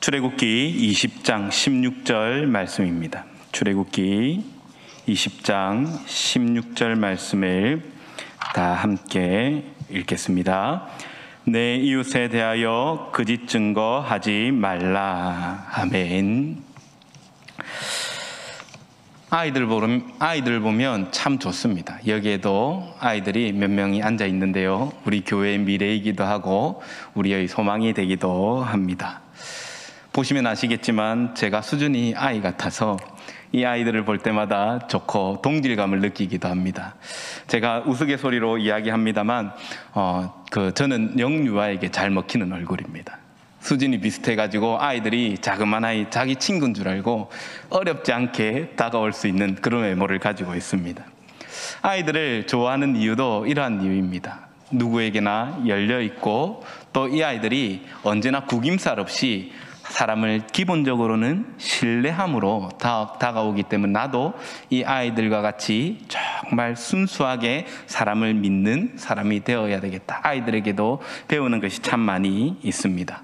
출애굽기 20장 16절 말씀입니다. 출애굽기 20장 16절 말씀을 다 함께 읽겠습니다. 내 이웃에 대하여 거짓 증거하지 말라. 아멘. 아이들 보면 참 좋습니다. 여기에도 아이들이 몇 명이 앉아 있는데요. 우리 교회의 미래이기도 하고 우리의 소망이 되기도 합니다. 보시면 아시겠지만 제가 수준이 아이 같아서 이 아이들을 볼 때마다 좋고 동질감을 느끼기도 합니다. 제가 우스갯소리로 이야기합니다만 저는 영유아에게 잘 먹히는 얼굴입니다. 수준이 비슷해가지고 아이들이 자그마한 아이, 자기 친구인 줄 알고 어렵지 않게 다가올 수 있는 그런 외모를 가지고 있습니다. 아이들을 좋아하는 이유도 이러한 이유입니다. 누구에게나 열려있고 또 이 아이들이 언제나 구김살 없이 사람을 기본적으로는 신뢰함으로 다가오기 때문에 나도 이 아이들과 같이 정말 순수하게 사람을 믿는 사람이 되어야 되겠다. 아이들에게도 배우는 것이 참 많이 있습니다.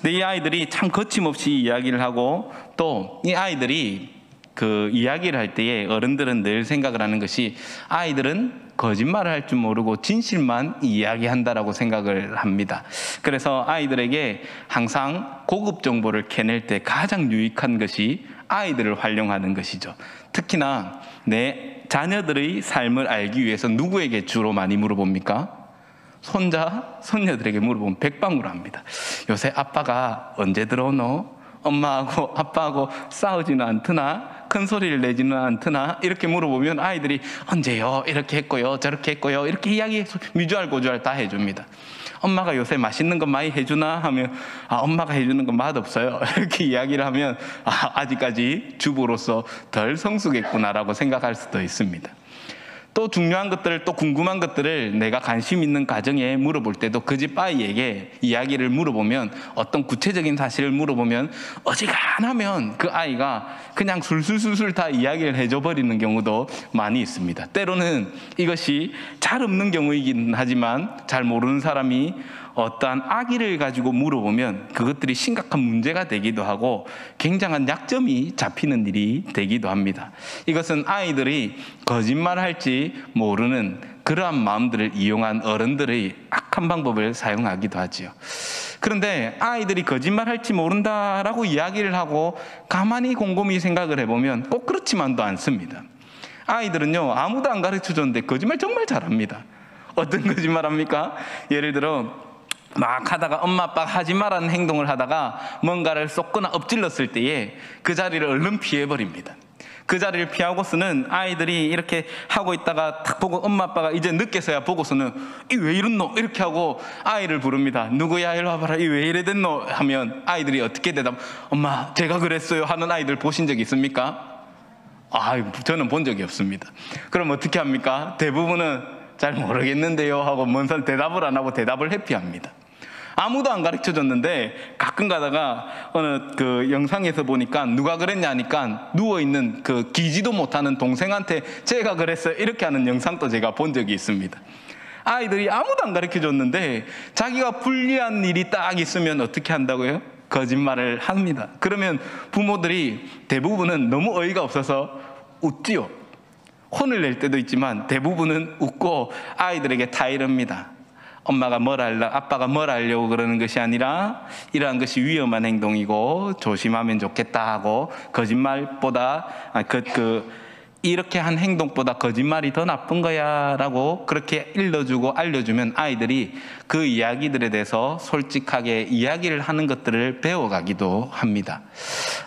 근데 이 아이들이 참 거침없이 이야기를 하고 또 이 아이들이 그 이야기를 할 때에 어른들은 늘 생각을 하는 것이 아이들은 거짓말을 할 줄 모르고 진실만 이야기한다라고 생각을 합니다. 그래서 아이들에게 항상 고급 정보를 캐낼 때 가장 유익한 것이 아이들을 활용하는 것이죠. 특히나 내 자녀들의 삶을 알기 위해서 누구에게 주로 많이 물어봅니까? 손자, 손녀들에게 물어보면 백방으로 합니다. 요새 아빠가 언제 들어오노? 엄마하고 아빠하고 싸우지는 않더나? 큰 소리를 내지는 않더나? 이렇게 물어보면 아이들이 언제요? 이렇게 했고요, 저렇게 했고요, 이렇게 이야기해서 미주알고주알 다 해줍니다. 엄마가 요새 맛있는 거 많이 해주나? 하면 엄마가 해주는 건 맛없어요. 이렇게 이야기를 하면 아직까지 주부로서 덜 성숙했구나라고 생각할 수도 있습니다. 또 중요한 것들을, 또 궁금한 것들을 내가 관심 있는 가정에 물어볼 때도 그 집 아이에게 이야기를 물어보면, 어떤 구체적인 사실을 물어보면 어지간하면 그 아이가 그냥 술술술술 다 이야기를 해줘버리는 경우도 많이 있습니다. 때로는 이것이 잘 없는 경우이긴 하지만 잘 모르는 사람이 어떠한 악의를 가지고 물어보면 그것들이 심각한 문제가 되기도 하고 굉장한 약점이 잡히는 일이 되기도 합니다. 이것은 아이들이 거짓말할지 모르는 그러한 마음들을 이용한 어른들의 악한 방법을 사용하기도 하지요. 그런데 아이들이 거짓말할지 모른다라고 이야기를 하고 가만히 곰곰이 생각을 해보면 꼭 그렇지만도 않습니다. 아이들은요, 아무도 안 가르쳐줬는데 거짓말 정말 잘합니다. 어떤 거짓말 합니까? 예를 들어 막 하다가 엄마 아빠가 하지 말라는 행동을 하다가 뭔가를 쏟거나 엎질렀을 때에 그 자리를 얼른 피해버립니다. 그 자리를 피하고서는 아이들이 이렇게 하고 있다가 탁 보고 엄마 아빠가 이제 늦게서야 보고서는 이 왜 이랬노? 이렇게 하고 아이를 부릅니다. 누구야? 이리 와봐라. 이 왜 이래 됐노? 하면 아이들이 어떻게 대답? 엄마 제가 그랬어요 하는 아이들 보신 적 있습니까? 저는 본 적이 없습니다. 그럼 어떻게 합니까? 대부분은 잘 모르겠는데요 하고 먼저 대답을 안 하고 대답을 회피합니다. 아무도 안 가르쳐줬는데 가끔 가다가 어느 그 영상에서 보니까 누가 그랬냐 하니까 누워있는 그 기지도 못하는 동생한테 제가 그랬어요 이렇게 하는 영상도 제가 본 적이 있습니다. 아이들이 아무도 안 가르쳐줬는데 자기가 불리한 일이 딱 있으면 어떻게 한다고요? 거짓말을 합니다. 그러면 부모들이 대부분은 너무 어이가 없어서 웃지요. 혼을 낼 때도 있지만 대부분은 웃고 아이들에게 다 이럽니다. 엄마가 아빠가 뭘 하려고 그러는 것이 아니라 이러한 것이 위험한 행동이고 조심하면 좋겠다 하고 거짓말보다 이렇게 한 행동보다 거짓말이 더 나쁜 거야 라고 그렇게 일러주고 알려주면 아이들이 그 이야기들에 대해서 솔직하게 이야기를 하는 것들을 배워가기도 합니다.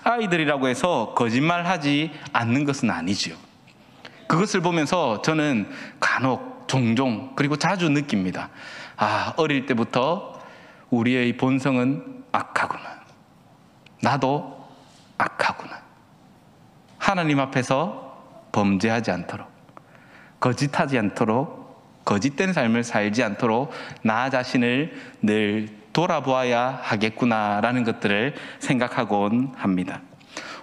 아이들이라고 해서 거짓말하지 않는 것은 아니지요. 그것을 보면서 저는 간혹 종종 그리고 자주 느낍니다. 어릴 때부터 우리의 본성은 악하구나. 나도 악하구나. 하나님 앞에서 범죄하지 않도록, 거짓하지 않도록, 거짓된 삶을 살지 않도록 나 자신을 늘 돌아보아야 하겠구나라는 것들을 생각하곤 합니다.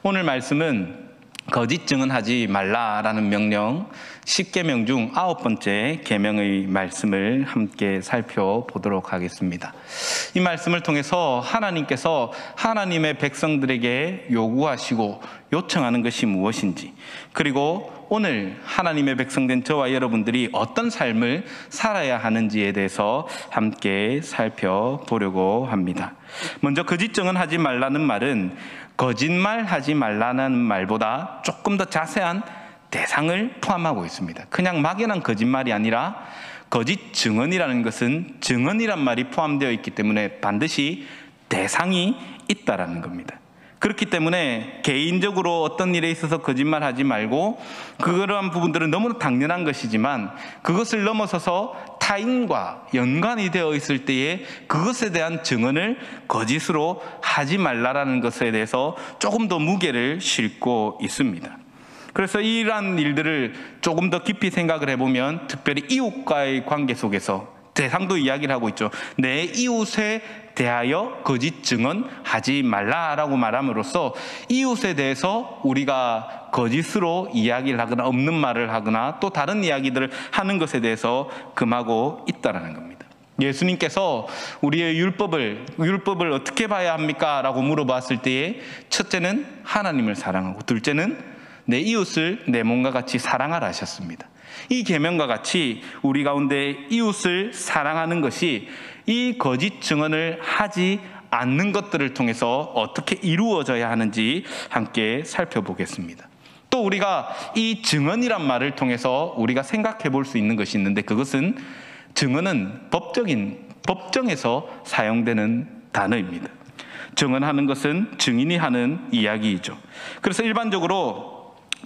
오늘 말씀은 거짓 증언하지 말라라는 명령, 10계명 중 9번째 계명의 말씀을 함께 살펴보도록 하겠습니다. 이 말씀을 통해서 하나님께서 하나님의 백성들에게 요구하시고 요청하는 것이 무엇인지, 그리고 오늘 하나님의 백성된 저와 여러분들이 어떤 삶을 살아야 하는지에 대해서 함께 살펴보려고 합니다. 먼저 거짓 증언하지 말라는 말은 거짓말하지 말라는 말보다 조금 더 자세한 대상을 포함하고 있습니다. 그냥 막연한 거짓말이 아니라 거짓 증언이라는 것은 증언이란 말이 포함되어 있기 때문에 반드시 대상이 있다라는 겁니다. 그렇기 때문에 개인적으로 어떤 일에 있어서 거짓말하지 말고, 그러한 부분들은 너무나 당연한 것이지만 그것을 넘어서서 타인과 연관이 되어 있을 때에 그것에 대한 증언을 거짓으로 하지 말라라는 것에 대해서 조금 더 무게를 싣고 있습니다. 그래서 이러한 일들을 조금 더 깊이 생각을 해보면, 특별히 이웃과의 관계 속에서 대상도 이야기를 하고 있죠. 내 이웃에 대하여 거짓 증언하지 말라라고 말함으로써 이웃에 대해서 우리가 거짓으로 이야기를 하거나 없는 말을 하거나 또 다른 이야기들을 하는 것에 대해서 금하고 있다는 겁니다. 예수님께서 우리의 율법을 어떻게 봐야 합니까? 라고 물어봤을 때에 첫째는 하나님을 사랑하고, 둘째는 내 이웃을 내 몸과 같이 사랑하라 하셨습니다. 이 계명과 같이 우리 가운데 이웃을 사랑하는 것이 이 거짓 증언을 하지 않는 것들을 통해서 어떻게 이루어져야 하는지 함께 살펴보겠습니다. 또 우리가 이 증언이란 말을 통해서 우리가 생각해 볼 수 있는 것이 있는데, 그것은 증언은 법정에서 사용되는 단어입니다. 증언하는 것은 증인이 하는 이야기이죠. 그래서 일반적으로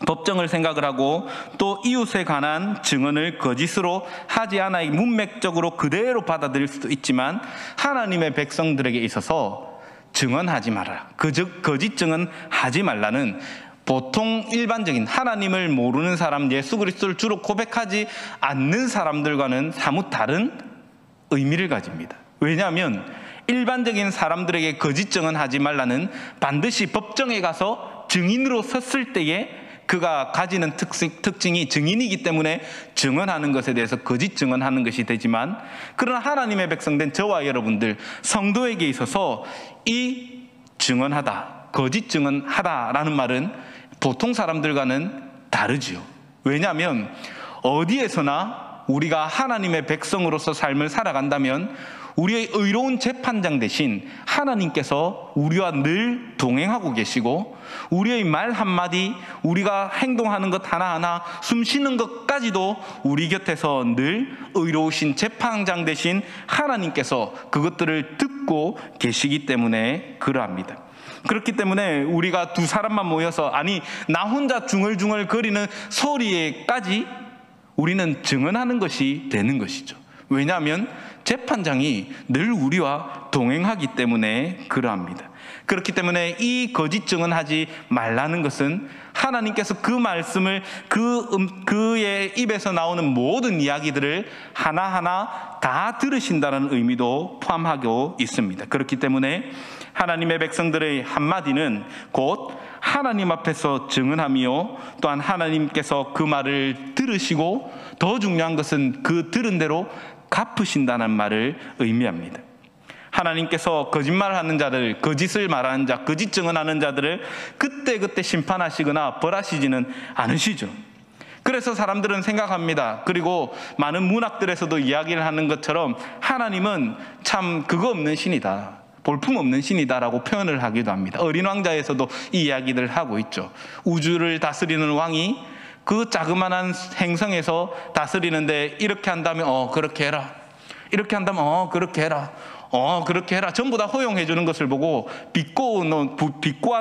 법정을 생각을 하고 또 이웃에 관한 증언을 거짓으로 하지 않아 문맥적으로 그대로 받아들일 수도 있지만, 하나님의 백성들에게 있어서 증언하지 마라, 거짓 증언하지 말라는 보통 일반적인 하나님을 모르는 사람, 예수 그리스도를 주로 고백하지 않는 사람들과는 사뭇 다른 의미를 가집니다. 왜냐하면 일반적인 사람들에게 거짓 증언하지 말라는 반드시 법정에 가서 증인으로 섰을 때에 그가 가지는 특징이 증인이기 때문에 증언하는 것에 대해서 거짓 증언하는 것이 되지만, 그러나 하나님의 백성된 저와 여러분들 성도에게 있어서 이 증언하다, 거짓 증언하다라는 말은 보통 사람들과는 다르지요. 왜냐하면 어디에서나 우리가 하나님의 백성으로서 삶을 살아간다면 우리의 의로운 재판장 대신 하나님께서 우리와 늘 동행하고 계시고, 우리의 말 한마디, 우리가 행동하는 것 하나하나, 숨 쉬는 것까지도 우리 곁에서 늘 의로우신 재판장 대신 하나님께서 그것들을 듣고 계시기 때문에 그러합니다. 그렇기 때문에 우리가 두 사람만 모여서, 아니 나 혼자 중얼중얼 거리는 소리에까지 우리는 증언하는 것이 되는 것이죠. 왜냐하면 재판장이 늘 우리와 동행하기 때문에 그러합니다. 그렇기 때문에 이 거짓 증언하지 말라는 것은 하나님께서 그 말씀을 그의 입에서 나오는 모든 이야기들을 하나하나 다 들으신다는 의미도 포함하고 있습니다. 그렇기 때문에 하나님의 백성들의 한마디는 곧 하나님 앞에서 증언하며, 또한 하나님께서 그 말을 들으시고 더 중요한 것은 그 들은 대로 갚으신다는 말을 의미합니다. 하나님께서 거짓말하는 자들, 거짓을 말하는 자, 거짓 증언하는 자들을 그때그때 심판하시거나 벌하시지는 않으시죠. 그래서 사람들은 생각합니다. 그리고 많은 문학들에서도 이야기를 하는 것처럼 하나님은 참 그거 없는 신이다, 볼품없는 신이다라고 표현을 하기도 합니다. 어린 왕자에서도 이 이야기를 하고 있죠. 우주를 다스리는 왕이 그 자그마한 행성에서 다스리는데 이렇게 한다면 그렇게 해라, 이렇게 한다면 그렇게 해라, 그렇게 해라, 전부 다 허용해 주는 것을 보고 비꼬아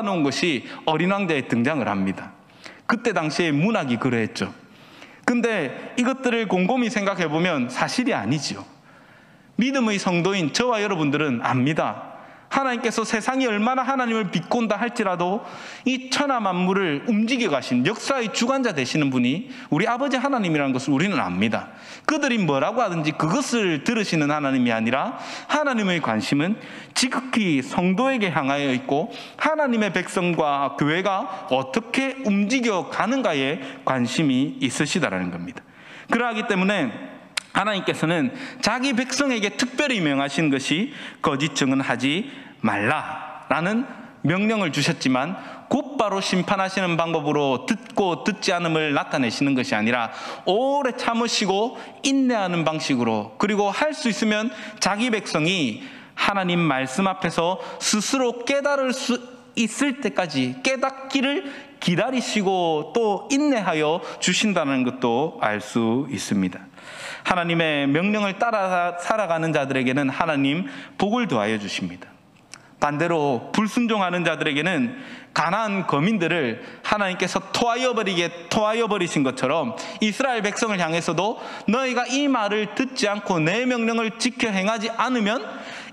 놓은 것이 어린 왕자에 등장을 합니다. 그때 당시에 문학이 그러했죠. 근데 이것들을 곰곰이 생각해 보면 사실이 아니지요. 믿음의 성도인 저와 여러분들은 압니다. 하나님께서 세상이 얼마나 하나님을 비꼰다 할지라도 이 천하 만물을 움직여 가신 역사의 주관자 되시는 분이 우리 아버지 하나님이라는 것을 우리는 압니다. 그들이 뭐라고 하든지 그것을 들으시는 하나님이 아니라 하나님의 관심은 지극히 성도에게 향하여 있고 하나님의 백성과 교회가 어떻게 움직여 가는가에 관심이 있으시다라는 겁니다. 그러하기 때문에 하나님께서는 자기 백성에게 특별히 명하신 것이 거짓 증언하지 말라라는 명령을 주셨지만 곧바로 심판하시는 방법으로 듣고 듣지 않음을 나타내시는 것이 아니라 오래 참으시고 인내하는 방식으로, 그리고 할 수 있으면 자기 백성이 하나님 말씀 앞에서 스스로 깨달을 수 있을 때까지 깨닫기를 기다리시고 또 인내하여 주신다는 것도 알 수 있습니다. 하나님의 명령을 따라 살아가는 자들에게는 하나님 복을 더하여 주십니다. 반대로 불순종하는 자들에게는 가나안 거민들을 하나님께서 토하여 버리신 것처럼 이스라엘 백성을 향해서도 너희가 이 말을 듣지 않고 내 명령을 지켜 행하지 않으면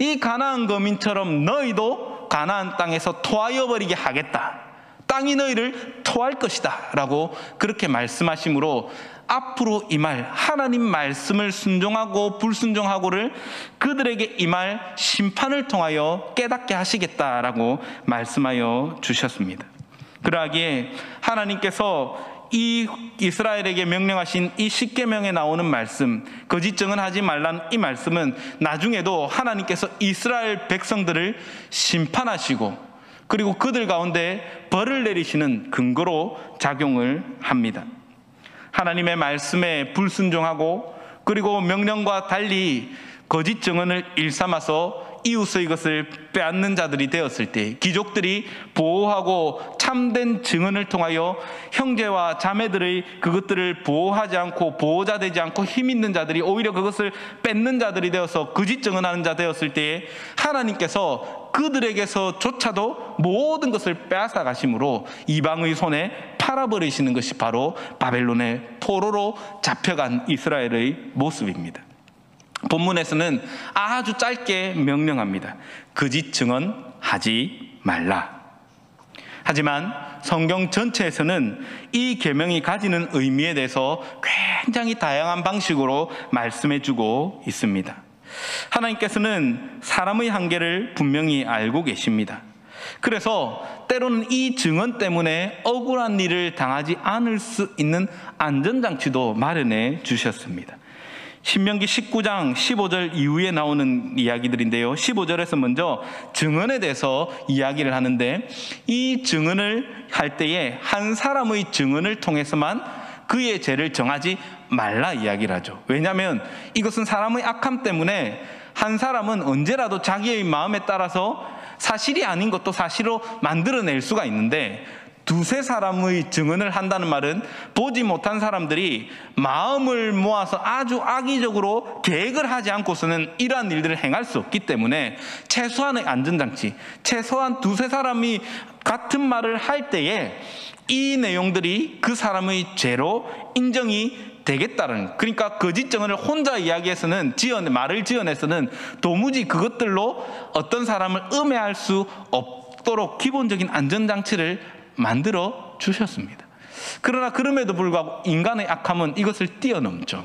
이 가나안 거민처럼 너희도 가나안 땅에서 토하여 버리게 하겠다. 땅이 너희를 토할 것이다 라고 그렇게 말씀하심으로 앞으로 이 말, 하나님 말씀을 순종하고 불순종하고를 그들에게 이 말 심판을 통하여 깨닫게 하시겠다라고 말씀하여 주셨습니다. 그러하기에 하나님께서 이 이스라엘에게 명령하신 이 십계명에 나오는 말씀, 거짓 증언하지 말라는 이 말씀은 나중에도 하나님께서 이스라엘 백성들을 심판하시고 그리고 그들 가운데 벌을 내리시는 근거로 작용을 합니다. 하나님의 말씀에 불순종하고 그리고 명령과 달리 거짓 증언을 일삼아서 이웃의 것을 빼앗는 자들이 되었을 때 귀족들이 보호하고 참된 증언을 통하여 형제와 자매들의 그것들을 보호하지 않고 보호자 되지 않고 힘 있는 자들이 오히려 그것을 뺏는 자들이 되어서 거짓 증언하는 자 되었을 때에 하나님께서 그들에게서조차도 모든 것을 빼앗아 가심으로 이방의 손에 팔아버리시는 것이 바로 바벨론의 포로로 잡혀간 이스라엘의 모습입니다. 본문에서는 아주 짧게 명령합니다. 거짓 증언하지 말라. 하지만 성경 전체에서는 이 계명이 가지는 의미에 대해서 굉장히 다양한 방식으로 말씀해주고 있습니다. 하나님께서는 사람의 한계를 분명히 알고 계십니다. 그래서 때로는 이 증언 때문에 억울한 일을 당하지 않을 수 있는 안전장치도 마련해 주셨습니다. 신명기 19장 15절 이후에 나오는 이야기들인데요. 15절에서 먼저 증언에 대해서 이야기를 하는데 이 증언을 할 때에 한 사람의 증언을 통해서만 그의 죄를 정하지 말라 이야기를 하죠. 왜냐하면 이것은 사람의 악함 때문에 한 사람은 언제라도 자기의 마음에 따라서 사실이 아닌 것도 사실로 만들어낼 수가 있는데 두세 사람의 증언을 한다는 말은 보지 못한 사람들이 마음을 모아서 아주 악의적으로 계획을 하지 않고서는 이러한 일들을 행할 수 없기 때문에 최소한의 안전장치, 최소한 두세 사람이 같은 말을 할 때에 이 내용들이 그 사람의 죄로 인정이 되겠다는, 그러니까 거짓 증언을 혼자 이야기해서는 말을 지어내서는 도무지 그것들로 어떤 사람을 음해할 수 없도록 기본적인 안전장치를 만들어 주셨습니다. 그러나 그럼에도 불구하고 인간의 악함은 이것을 뛰어넘죠.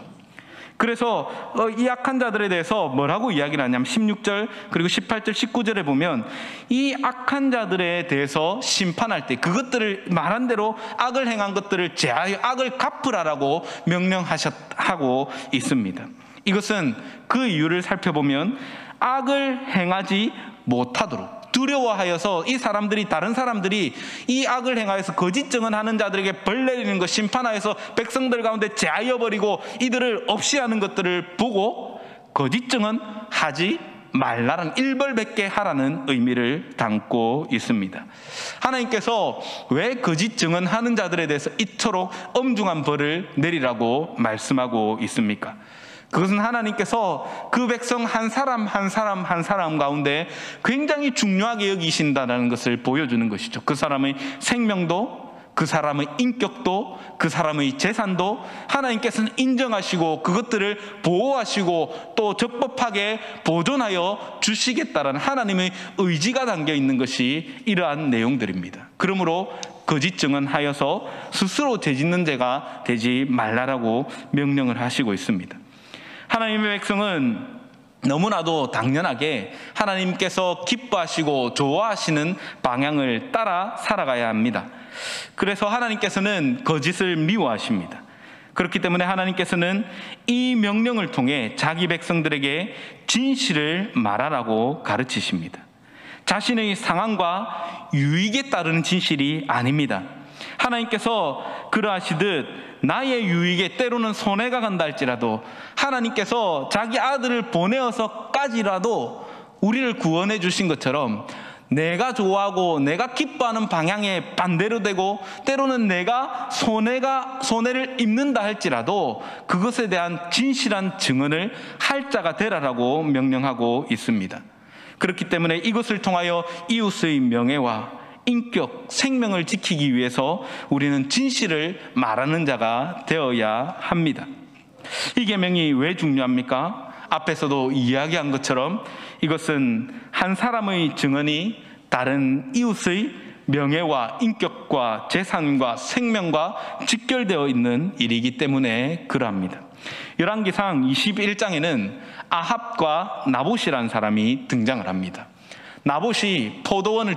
그래서 이 악한 자들에 대해서 뭐라고 이야기를 하냐면 16절 그리고 18절 19절에 보면 이 악한 자들에 대해서 심판할 때 그것들을 말한 대로 악을 행한 것들을 제하여 악을 갚으라라고 명령하고 있습니다. 이것은 그 이유를 살펴보면 악을 행하지 못하도록 두려워하여서 이 사람들이 다른 사람들이 이 악을 행하여서 거짓 증언하는 자들에게 벌 내리는 것, 심판하여서 백성들 가운데 제하여 버리고 이들을 없이 하는 것들을 보고 거짓 증언하지 말라는 일벌백계 하라는 의미를 담고 있습니다. 하나님께서 왜 거짓 증언하는 자들에 대해서 이토록 엄중한 벌을 내리라고 말씀하고 있습니까? 그것은 하나님께서 그 백성 한 사람 한 사람 가운데 굉장히 중요하게 여기신다는 것을 보여주는 것이죠. 그 사람의 생명도 그 사람의 인격도 그 사람의 재산도 하나님께서는 인정하시고 그것들을 보호하시고 또 적법하게 보존하여 주시겠다라는 하나님의 의지가 담겨 있는 것이 이러한 내용들입니다. 그러므로 거짓 증언하여서 스스로 죄짓는 죄가 되지 말라라고 명령을 하시고 있습니다. 하나님의 백성은 너무나도 당연하게 하나님께서 기뻐하시고 좋아하시는 방향을 따라 살아가야 합니다. 그래서 하나님께서는 거짓을 미워하십니다. 그렇기 때문에 하나님께서는 이 명령을 통해 자기 백성들에게 진실을 말하라고 가르치십니다. 자신의 상황과 유익에 따르는 진실이 아닙니다. 하나님께서 그러하시듯 나의 유익에 때로는 손해가 간다 할지라도 하나님께서 자기 아들을 보내어서까지라도 우리를 구원해 주신 것처럼 내가 좋아하고 내가 기뻐하는 방향에 반대로 되고 때로는 내가 손해를 입는다 할지라도 그것에 대한 진실한 증언을 할 자가 되라라고 명령하고 있습니다. 그렇기 때문에 이것을 통하여 이웃의 명예와 인격, 생명을 지키기 위해서 우리는 진실을 말하는 자가 되어야 합니다. 이 계명이 왜 중요합니까? 앞에서도 이야기한 것처럼 이것은 한 사람의 증언이 다른 이웃의 명예와 인격과 재산과 생명과 직결되어 있는 일이기 때문에 그러합니다. 열왕기상 21장에는 아합과 나봇이라는 사람이 등장을 합니다. 나봇이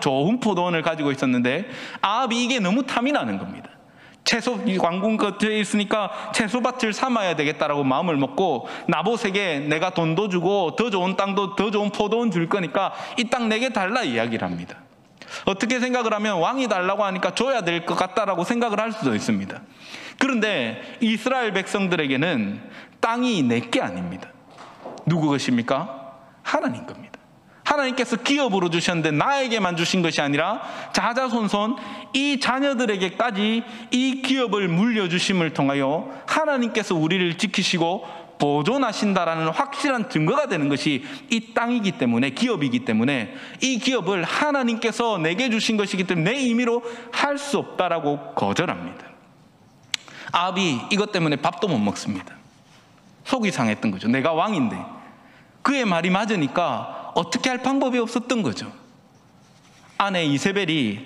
좋은 포도원을 가지고 있었는데 아합이 이게 너무 탐이 나는 겁니다. 왕궁 겉에 있으니까 채소밭을 삼아야 되겠다라고 마음을 먹고 나봇에게 내가 돈도 주고 더 좋은 땅도 더 좋은 포도원 줄 거니까 이 땅 내게 달라 이야기를 합니다. 어떻게 생각을 하면 왕이 달라고 하니까 줘야 될 것 같다라고 생각을 할 수도 있습니다. 그런데 이스라엘 백성들에게는 땅이 내게 아닙니다. 누구 것입니까? 하나님 겁니다. 하나님께서 기업으로 주셨는데 나에게만 주신 것이 아니라 자자손손 이 자녀들에게까지 이 기업을 물려주심을 통하여 하나님께서 우리를 지키시고 보존하신다라는 확실한 증거가 되는 것이 이 땅이기 때문에, 기업이기 때문에 이 기업을 하나님께서 내게 주신 것이기 때문에 내 임의로 할 수 없다라고 거절합니다. 아합이 이것 때문에 밥도 못 먹습니다. 속이 상했던 거죠. 내가 왕인데 그의 말이 맞으니까 어떻게 할 방법이 없었던 거죠. 아내 이세벨이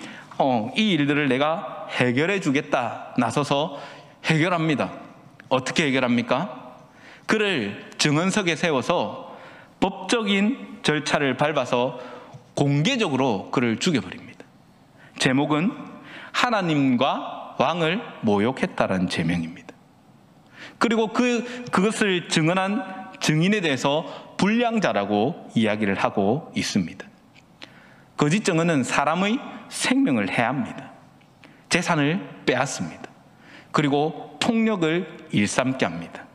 이 일들을 내가 해결해 주겠다 나서서 해결합니다. 어떻게 해결합니까? 그를 증언석에 세워서 법적인 절차를 밟아서 공개적으로 그를 죽여버립니다. 제목은 하나님과 왕을 모욕했다라는 제명입니다. 그리고 그것을 증언한 증인에 대해서 불량자라고 이야기를 하고 있습니다. 거짓 증언은 사람의 생명을 해합니다. 재산을 빼앗습니다. 그리고 폭력을 일삼게 합니다.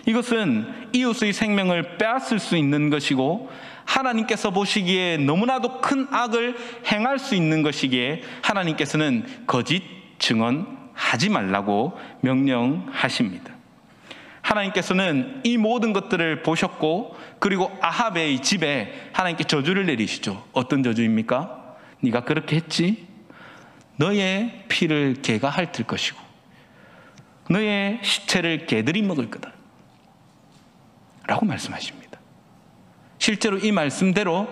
이것은 이웃의 생명을 빼앗을 수 있는 것이고 하나님께서 보시기에 너무나도 큰 악을 행할 수 있는 것이기에 하나님께서는 거짓 증언하지 말라고 명령하십니다. 하나님께서는 이 모든 것들을 보셨고 그리고 아합의 집에 하나님께 저주를 내리시죠. 어떤 저주입니까? 네가 그렇게 했지? 너의 피를 개가 핥을 것이고 너의 시체를 개들이 먹을 거다 라고 말씀하십니다. 실제로 이 말씀대로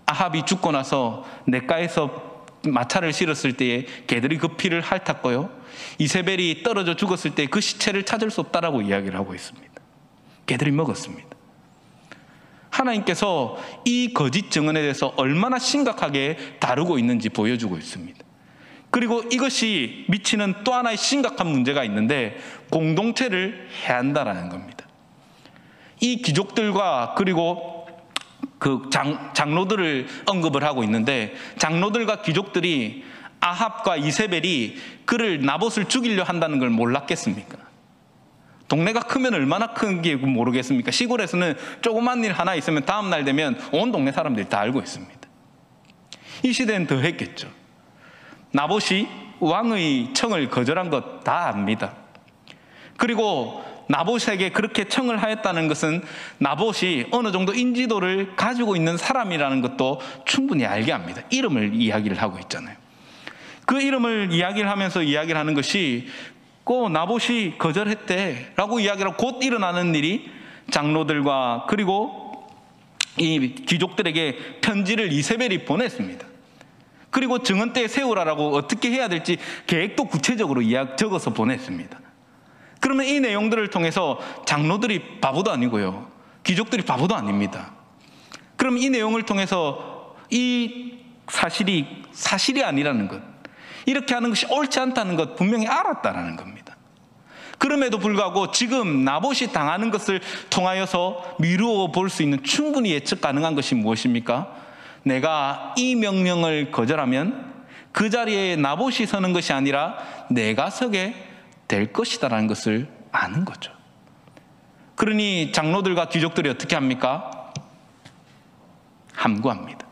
아합이 죽고 나서 냇가에서 마차를 실었을 때에 개들이 그 피를 핥았고요, 이세벨이 떨어져 죽었을 때 그 시체를 찾을 수 없다라고 이야기를 하고 있습니다. 개들이 먹었습니다. 하나님께서 이 거짓 증언에 대해서 얼마나 심각하게 다루고 있는지 보여주고 있습니다. 그리고 이것이 미치는 또 하나의 심각한 문제가 있는데 공동체를 해한다라는 겁니다. 이 귀족들과 그리고 그 장로들을 언급을 하고 있는데 장로들과 귀족들이 아합과 이세벨이 그를 나봇을 죽이려 한다는 걸 몰랐겠습니까? 동네가 크면 얼마나 큰지 모르겠습니까? 시골에서는 조그만 일 하나 있으면 다음 날 되면 온 동네 사람들이 다 알고 있습니다. 이 시대는 더 했겠죠. 나봇이 왕의 청을 거절한 것 다 압니다. 그리고 나봇에게 그렇게 청을 하였다는 것은 나봇이 어느 정도 인지도를 가지고 있는 사람이라는 것도 충분히 알게 합니다. 이름을 이야기를 하고 있잖아요. 그 이름을 이야기를 하면서 이야기를 하는 것이 나봇이 거절했대 라고 이야기를 하고 곧 일어나는 일이 장로들과 그리고 이 귀족들에게 편지를 이세벨이 보냈습니다. 그리고 증언대에 세우라라고 어떻게 해야 될지 계획도 구체적으로 적어서 보냈습니다. 그러면 이 내용들을 통해서 장로들이 바보도 아니고요, 귀족들이 바보도 아닙니다. 그럼 이 내용을 통해서 이 사실이 아니라는 것, 이렇게 하는 것이 옳지 않다는 것 분명히 알았다라는 겁니다. 그럼에도 불구하고 지금 나봇이 당하는 것을 통하여서 미루어 볼 수 있는 충분히 예측 가능한 것이 무엇입니까? 내가 이 명령을 거절하면 그 자리에 나봇이 서는 것이 아니라 내가 서게 될 것이다라는 것을 아는 거죠. 그러니 장로들과 귀족들이 어떻게 합니까? 함구합니다.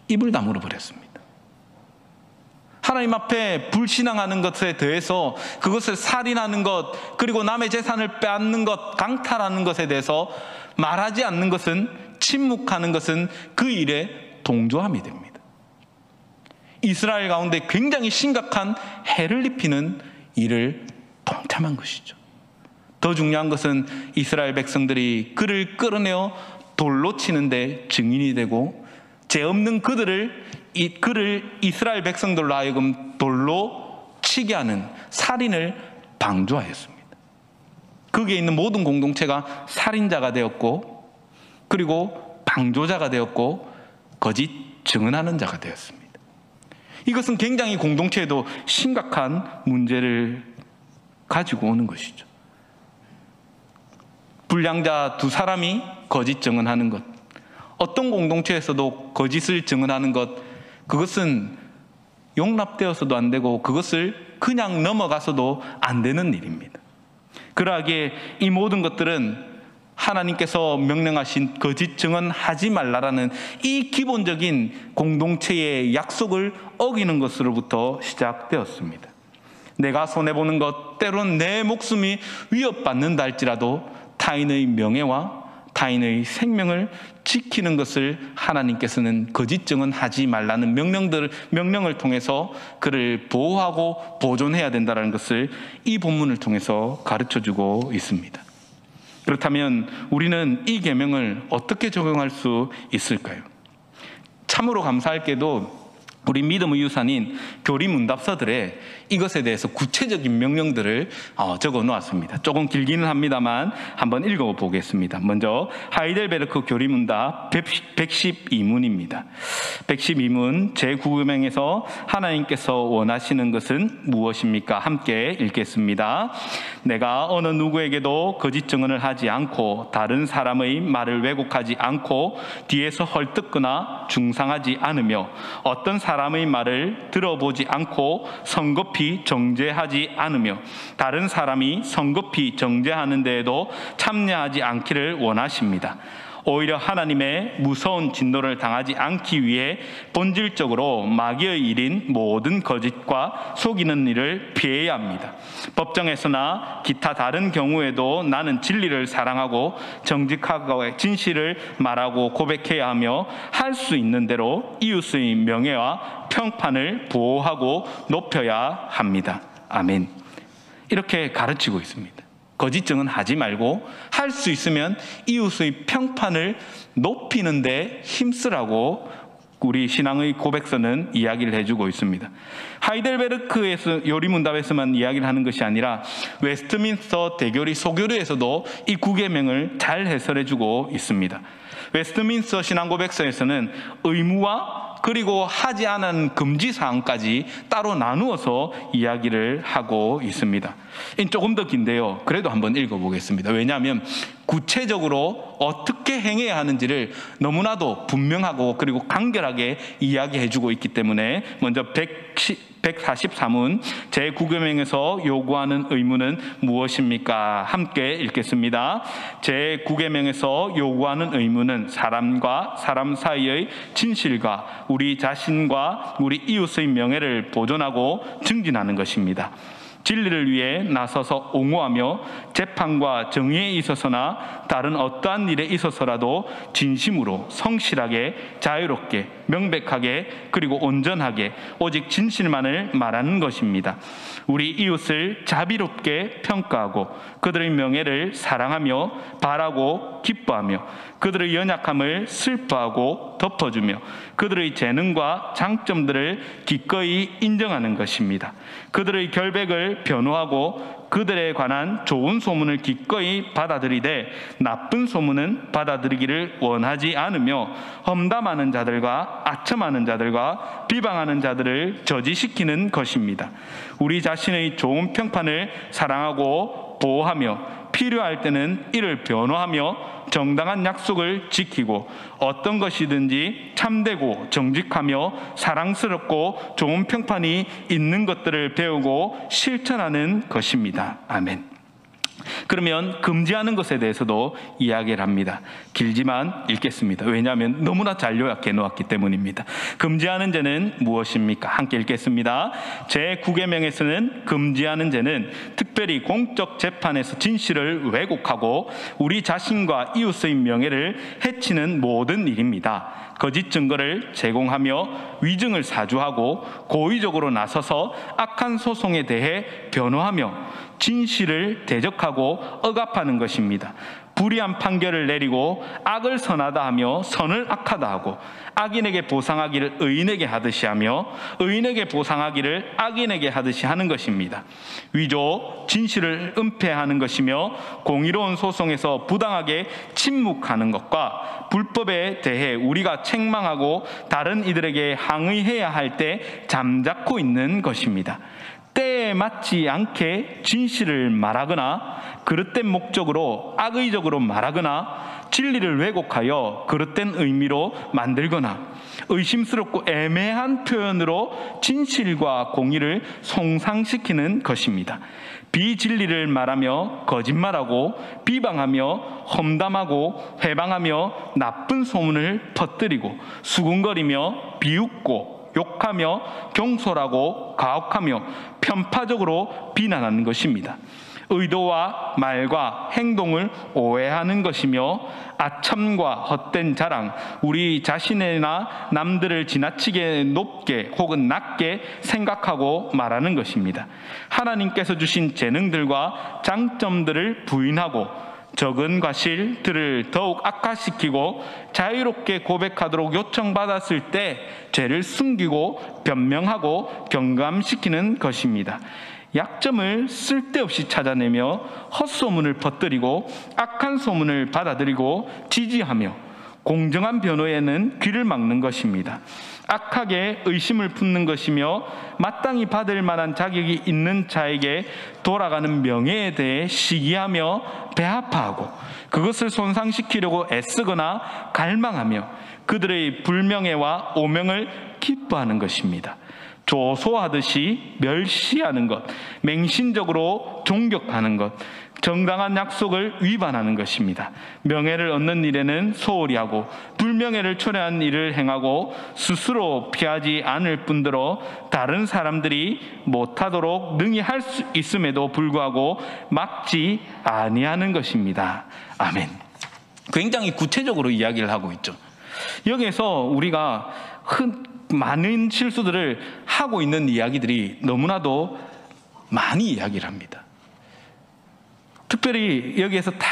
입을 다물어 버렸습니다. 하나님 앞에 불신앙하는 것에 대해서, 그것을 살인하는 것, 그리고 남의 재산을 빼앗는 것, 강탈하는 것에 대해서 말하지 않는 것은, 침묵하는 것은 그 일에 동조함이 됩니다. 이스라엘 가운데 굉장히 심각한 해를 입히는 일을 동참한 것이죠. 더 중요한 것은 이스라엘 백성들이 그를 끌어내어 돌로 치는데 증인이 되고, 죄 없는 그를 이스라엘 백성들로 하여금 돌로 치게 하는 살인을 방조하였습니다. 거기에 있는 모든 공동체가 살인자가 되었고, 그리고 방조자가 되었고, 거짓 증언하는 자가 되었습니다. 이것은 굉장히 공동체에도 심각한 문제를 가지고 오는 것이죠. 불량자 두 사람이 거짓 증언하는 것, 어떤 공동체에서도 거짓을 증언하는 것, 그것은 용납되어서도 안 되고 그것을 그냥 넘어가서도 안 되는 일입니다. 그러하기에 이 모든 것들은 하나님께서 명령하신 거짓 증언하지 말라라는 이 기본적인 공동체의 약속을 어기는 것으로부터 시작되었습니다. 내가 손해보는 것, 때론 내 목숨이 위협받는다 할지라도 타인의 명예와 타인의 생명을 지키는 것을 하나님께서는 거짓 증언하지 말라는 명령을 통해서 그를 보호하고 보존해야 된다는 것을 이 본문을 통해서 가르쳐주고 있습니다. 그렇다면 우리는 이 계명을 어떻게 적용할 수 있을까요? 참으로 감사할게도 우리 믿음의 유산인 교리문답서들에 이것에 대해서 구체적인 명령들을 적어 놓았습니다. 조금 길기는 합니다만 한번 읽어보겠습니다. 먼저 하이델베르크 교리문답 112문입니다. 112문 제9계명에서 하나님께서 원하시는 것은 무엇입니까? 함께 읽겠습니다. 내가 어느 누구에게도 거짓 증언을 하지 않고 다른 사람의 말을 왜곡하지 않고 뒤에서 헐뜯거나 중상하지 않으며 어떤 사람의 말을 들어보지 않고 성급히 정죄하지 않으며 다른 사람이 성급히 정죄하는 데에도 참여하지 않기를 원하십니다. 오히려 하나님의 무서운 진노를 당하지 않기 위해 본질적으로 마귀의 일인 모든 거짓과 속이는 일을 피해야 합니다. 법정에서나 기타 다른 경우에도 나는 진리를 사랑하고 정직하고 진실을 말하고 고백해야 하며 할 수 있는 대로 이웃의 명예와 평판을 보호하고 높여야 합니다. 아멘. 이렇게 가르치고 있습니다. 거짓 증언하지 말고 할 수 있으면 이웃의 평판을 높이는 데 힘쓰라고 우리 신앙의 고백서는 이야기를 해주고 있습니다. 하이델베르크에서 요리문답에서만 이야기를 하는 것이 아니라 웨스트민스터 대교리 소교류에서도 이 9계명을 잘 해설해주고 있습니다. 웨스트민스터 신앙고백서에서는 의무와 그리고 하지 않은 금지사항까지 따로 나누어서 이야기를 하고 있습니다. 조금 더 긴데요. 그래도 한번 읽어보겠습니다. 왜냐하면 구체적으로 어떻게 행해야 하는지를 너무나도 분명하고 그리고 간결하게 이야기해주고 있기 때문에 먼저 143문 제9계명에서 요구하는 의무는 무엇입니까? 함께 읽겠습니다. 제9계명에서 요구하는 의무는 사람과 사람 사이의 진실과 우리 자신과 우리 이웃의 명예를 보존하고 증진하는 것입니다. 진리를 위해 나서서 옹호하며 재판과 정의에 있어서나 다른 어떠한 일에 있어서라도 진심으로 성실하게 자유롭게 명백하게 그리고 온전하게 오직 진실만을 말하는 것입니다. 우리 이웃을 자비롭게 평가하고 그들의 명예를 사랑하며 바라고 기뻐하며 그들의 연약함을 슬퍼하고 덮어주며 그들의 재능과 장점들을 기꺼이 인정하는 것입니다. 그들의 결백을 변호하고 그들에 관한 좋은 소문을 기꺼이 받아들이되 나쁜 소문은 받아들이기를 원하지 않으며 험담하는 자들과 아첨하는 자들과 비방하는 자들을 저지시키는 것입니다. 우리 자신의 좋은 평판을 사랑하고 보호하며 필요할 때는 이를 변호하며 정당한 약속을 지키고 어떤 것이든지 참되고 정직하며 사랑스럽고 좋은 평판이 있는 것들을 배우고 실천하는 것입니다. 아멘. 그러면 금지하는 것에 대해서도 이야기를 합니다. 길지만 읽겠습니다. 왜냐하면 너무나 잘 요약해 놓았기 때문입니다. 금지하는 죄는 무엇입니까? 함께 읽겠습니다. 제9계명에서는 금지하는 죄는 특별히 공적 재판에서 진실을 왜곡하고 우리 자신과 이웃의 명예를 해치는 모든 일입니다. 거짓 증거를 제공하며 위증을 사주하고 고의적으로 나서서 악한 소송에 대해 변호하며 진실을 대적하고 억압하는 것입니다. 불의한 판결을 내리고 악을 선하다 하며 선을 악하다 하고 악인에게 보상하기를 의인에게 하듯이 하며 의인에게 보상하기를 악인에게 하듯이 하는 것입니다. 위조, 진실을 은폐하는 것이며 공의로운 소송에서 부당하게 침묵하는 것과 불법에 대해 우리가 책망하고 다른 이들에게 항의해야 할 때 잠자코 있는 것입니다. 때에 맞지 않게 진실을 말하거나 그릇된 목적으로 악의적으로 말하거나 진리를 왜곡하여 그릇된 의미로 만들거나 의심스럽고 애매한 표현으로 진실과 공의를 손상시키는 것입니다. 비진리를 말하며 거짓말하고 비방하며 험담하고 회방하며 나쁜 소문을 퍼뜨리고 수군거리며 비웃고 욕하며 경솔하고 가혹하며 편파적으로 비난하는 것입니다. 의도와 말과 행동을 오해하는 것이며 아첨과 헛된 자랑, 우리 자신이나 남들을 지나치게 높게 혹은 낮게 생각하고 말하는 것입니다. 하나님께서 주신 재능들과 장점들을 부인하고 적은 과실들을 더욱 악화시키고 자유롭게 고백하도록 요청받았을 때 죄를 숨기고 변명하고 경감시키는 것입니다. 약점을 쓸데없이 찾아내며 헛소문을 퍼뜨리고 악한 소문을 받아들이고 지지하며 공정한 변호에는 귀를 막는 것입니다. 악하게 의심을 품는 것이며 마땅히 받을 만한 자격이 있는 자에게 돌아가는 명예에 대해 시기하며 배아파하고 그것을 손상시키려고 애쓰거나 갈망하며 그들의 불명예와 오명을 기뻐하는 것입니다. 조소하듯이 멸시하는 것, 맹신적으로 존경하는 것, 정당한 약속을 위반하는 것입니다. 명예를 얻는 일에는 소홀히 하고 불명예를 초래한 일을 행하고 스스로 피하지 않을 뿐더러 다른 사람들이 못하도록 능히 할 수 있음에도 불구하고 막지 아니하는 것입니다. 아멘. 굉장히 구체적으로 이야기를 하고 있죠. 여기에서 우리가 많은 실수들을 하고 있는 이야기들이 너무나도 많이 이야기를 합니다. 특별히 여기에서 딱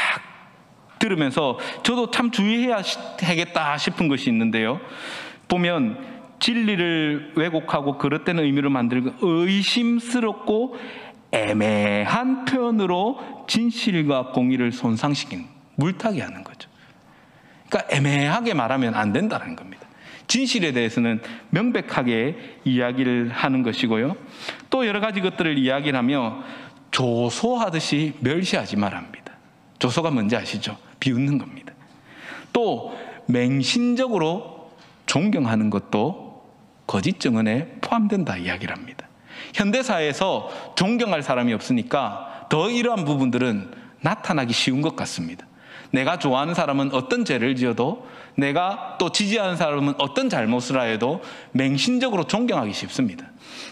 들으면서 저도 참 주의해야겠다 싶은 것이 있는데요. 보면 진리를 왜곡하고 그릇된 의미로 만들고 의심스럽고 애매한 표현으로 진실과 공의를 손상시키는, 물타기 하는 거죠. 그러니까 애매하게 말하면 안 된다는 겁니다. 진실에 대해서는 명백하게 이야기를 하는 것이고요. 또 여러 가지 것들을 이야기를 하며 조소하듯이 멸시하지 말합니다. 조소가 뭔지 아시죠? 비웃는 겁니다. 또 맹신적으로 존경하는 것도 거짓 증언에 포함된다 이야기를 합니다. 현대사회에서 존경할 사람이 없으니까 더 이러한 부분들은 나타나기 쉬운 것 같습니다. 내가 좋아하는 사람은 어떤 죄를 지어도, 내가 또 지지하는 사람은 어떤 잘못을 하여도 맹신적으로 존경하기 쉽습니다.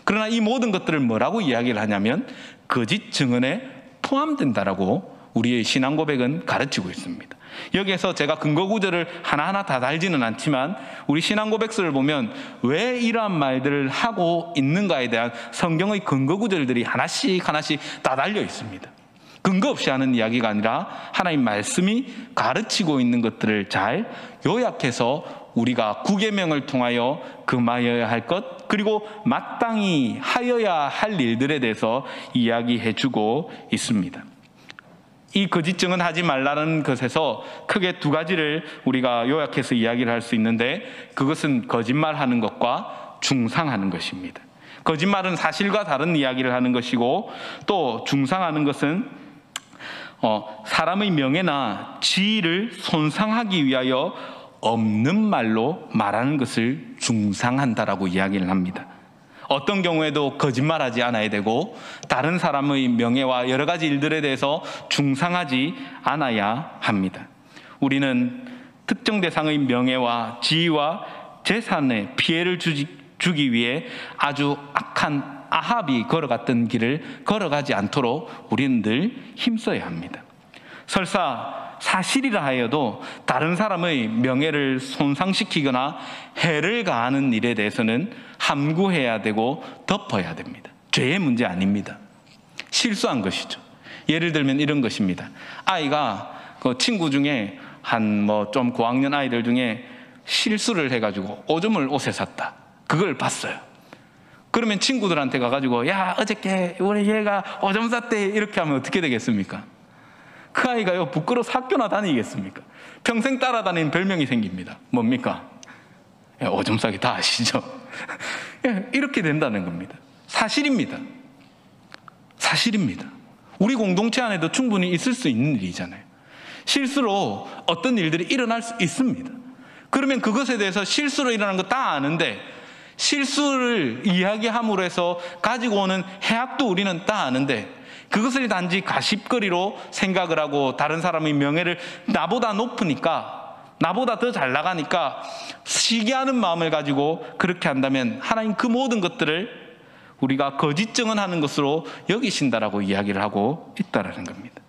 그러나 이 모든 것들을 뭐라고 이야기를 하냐면 거짓 증언에 포함된다라고 우리의 신앙 고백은 가르치고 있습니다. 여기에서 제가 근거 구절을 하나하나 다 달지는 않지만 우리 신앙 고백서를 보면 왜 이러한 말들을 하고 있는가에 대한 성경의 근거 구절들이 하나씩 다 달려 있습니다. 근거 없이 하는 이야기가 아니라 하나님 말씀이 가르치고 있는 것들을 잘 요약해서 우리가 구계명을 통하여 금하여야 할 것, 그리고 마땅히 하여야 할 일들에 대해서 이야기해주고 있습니다. 이 거짓 증언하지 말라는 것에서 크게 두 가지를 우리가 요약해서 이야기를 할 수 있는데, 그것은 거짓말하는 것과 중상하는 것입니다. 거짓말은 사실과 다른 이야기를 하는 것이고, 또 중상하는 것은 사람의 명예나 지위를 손상하기 위하여 없는 말로 말하는 것을 중상한다라고 이야기를 합니다. 어떤 경우에도 거짓말하지 않아야 되고 다른 사람의 명예와 여러 가지 일들에 대해서 중상하지 않아야 합니다. 우리는 특정 대상의 명예와 지위와 재산에 피해를 주기 위해 아주 악한 아합이 걸어갔던 길을 걸어가지 않도록 우리는 늘 힘써야 합니다. 설사 사실이라 하여도 다른 사람의 명예를 손상시키거나 해를 가하는 일에 대해서는 함구해야 되고 덮어야 됩니다. 죄의 문제 아닙니다. 실수한 것이죠. 예를 들면 이런 것입니다. 아이가 그 친구 중에 한 좀 고학년 아이들 중에 실수를 해가지고 오줌을 옷에 쌌다. 그걸 봤어요. 그러면 친구들한테 가가지고 야 어저께 우리 얘가 오줌 쌌대 이렇게 하면 어떻게 되겠습니까? 그 아이가요 부끄러워서 학교나 다니겠습니까? 평생 따라다니는 별명이 생깁니다. 뭡니까? 오줌 싸기 다 아시죠? 이렇게 된다는 겁니다. 사실입니다. 사실입니다. 우리 공동체 안에도 충분히 있을 수 있는 일이잖아요. 실수로 어떤 일들이 일어날 수 있습니다. 그러면 그것에 대해서 실수로 일어난 거 다 아는데 실수를 이야기함으로 해서 가지고 오는 해악도 우리는 다 아는데 그것을 단지 가십거리로 생각을 하고 다른 사람의 명예를 나보다 높으니까 나보다 더 잘 나가니까 시기하는 마음을 가지고 그렇게 한다면 하나님 그 모든 것들을 우리가 거짓 증언하는 것으로 여기신다라고 이야기를 하고 있다라는 겁니다.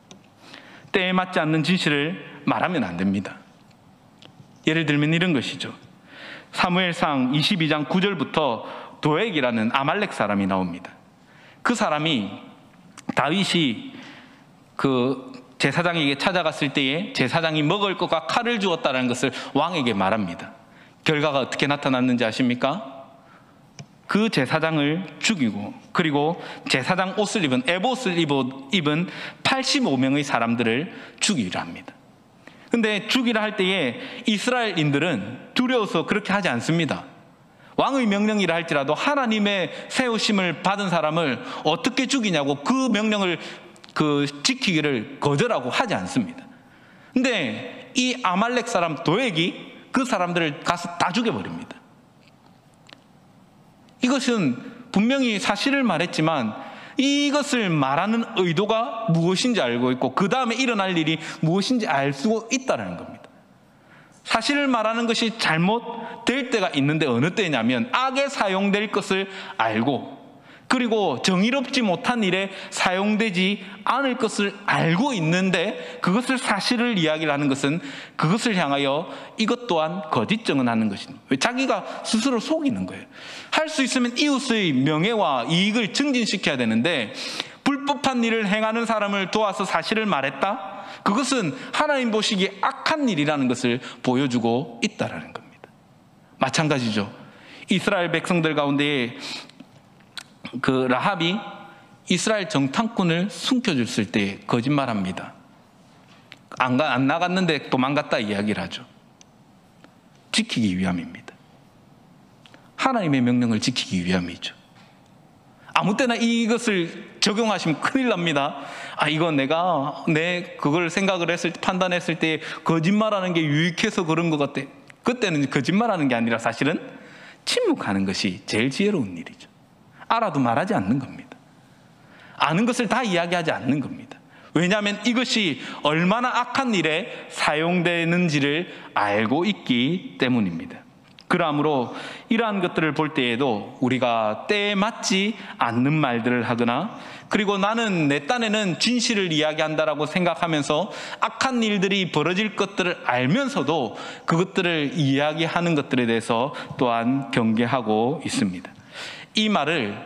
때에 맞지 않는 진실을 말하면 안 됩니다. 예를 들면 이런 것이죠. 사무엘상 22장 9절부터 도액이라는 아말렉 사람이 나옵니다. 그 사람이 다윗이 그 제사장에게 찾아갔을 때에 제사장이 먹을 것과 칼을 주었다는 것을 왕에게 말합니다. 결과가 어떻게 나타났는지 아십니까? 그 제사장을 죽이고 그리고 제사장 옷을 입은 에봇을 입은 85명의 사람들을 죽이려 합니다. 근데 죽이라 할 때에 이스라엘인들은 두려워서 그렇게 하지 않습니다. 왕의 명령이라 할지라도 하나님의 세우심을 받은 사람을 어떻게 죽이냐고 그 명령을 지키기를 거절하고 하지 않습니다. 근데 이 아말렉 사람 도액이 그 사람들을 가서 다 죽여버립니다. 이것은 분명히 사실을 말했지만 이것을 말하는 의도가 무엇인지 알고 있고 그 다음에 일어날 일이 무엇인지 알 수 있다는 겁니다. 사실을 말하는 것이 잘못될 때가 있는데 어느 때냐면 악에 사용될 것을 알고 그리고 정의롭지 못한 일에 사용되지 않을 것을 알고 있는데 그것을 사실을 이야기를 하는 것은 그것을 향하여 이것 또한 거짓 증언하는 것입니다. 왜? 자기가 스스로 속이는 거예요. 할 수 있으면 이웃의 명예와 이익을 증진시켜야 되는데 불법한 일을 행하는 사람을 도와서 사실을 말했다? 그것은 하나님 보시기에 악한 일이라는 것을 보여주고 있다는 겁니다. 마찬가지죠. 이스라엘 백성들 가운데 그 라합이 이스라엘 정탐꾼을 숨겨줬을 때 거짓말합니다. 안 나갔는데 도망갔다 이야기를 하죠. 지키기 위함입니다. 하나님의 명령을 지키기 위함이죠. 아무 때나 이것을 적용하시면 큰일 납니다. 이건 내가 그걸 생각을 판단했을 때 거짓말하는 게 유익해서 그런 것 같아. 그때는 거짓말하는 게 아니라 사실은 침묵하는 것이 제일 지혜로운 일이죠. 알아도 말하지 않는 겁니다. 아는 것을 다 이야기하지 않는 겁니다. 왜냐하면 이것이 얼마나 악한 일에 사용되는지를 알고 있기 때문입니다. 그러므로 이러한 것들을 볼 때에도 우리가 때에 맞지 않는 말들을 하거나, 그리고 나는 내 딴에는 진실을 이야기한다라고 생각하면서 악한 일들이 벌어질 것들을 알면서도 그것들을 이야기하는 것들에 대해서 또한 경계하고 있습니다. 이 말을